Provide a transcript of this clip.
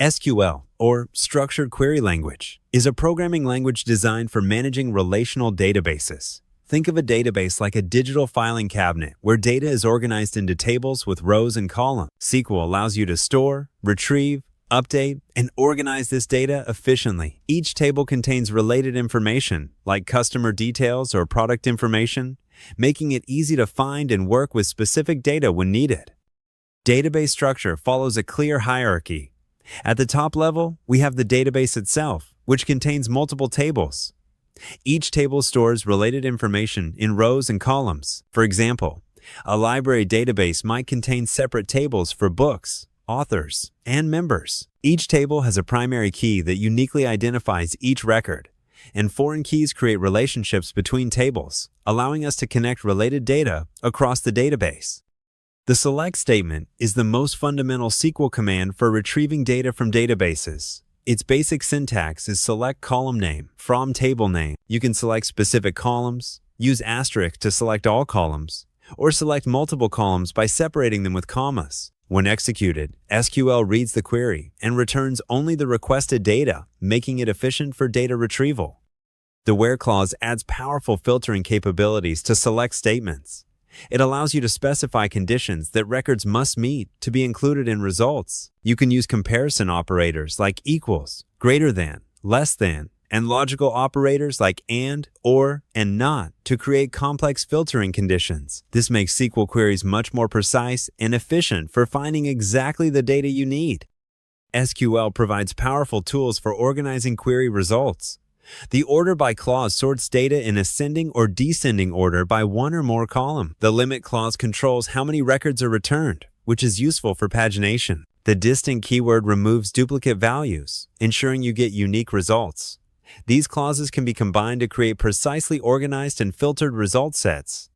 SQL, or Structured Query Language, is a programming language designed for managing relational databases. Think of a database like a digital filing cabinet where data is organized into tables with rows and columns. SQL allows you to store, retrieve, update, and organize this data efficiently. Each table contains related information, like customer details or product information, making it easy to find and work with specific data when needed. Database structure follows a clear hierarchy. At the top level, we have the database itself, which contains multiple tables. Each table stores related information in rows and columns. For example, a library database might contain separate tables for books, authors, and members. Each table has a primary key that uniquely identifies each record, and foreign keys create relationships between tables, allowing us to connect related data across the database. The select statement is the most fundamental SQL command for retrieving data from databases. Its basic syntax is select column name from table name. You can select specific columns, use asterisk to select all columns, or select multiple columns by separating them with commas. When executed, SQL reads the query and returns only the requested data, making it efficient for data retrieval. The where clause adds powerful filtering capabilities to select statements. It allows you to specify conditions that records must meet to be included in results. You can use comparison operators like equals, greater than, less than, and logical operators like and, or, and not to create complex filtering conditions. This makes SQL queries much more precise and efficient for finding exactly the data you need. SQL provides powerful tools for organizing query results. The order by clause sorts data in ascending or descending order by one or more columns. The limit clause controls how many records are returned, which is useful for pagination. The distinct keyword removes duplicate values, ensuring you get unique results. These clauses can be combined to create precisely organized and filtered result sets.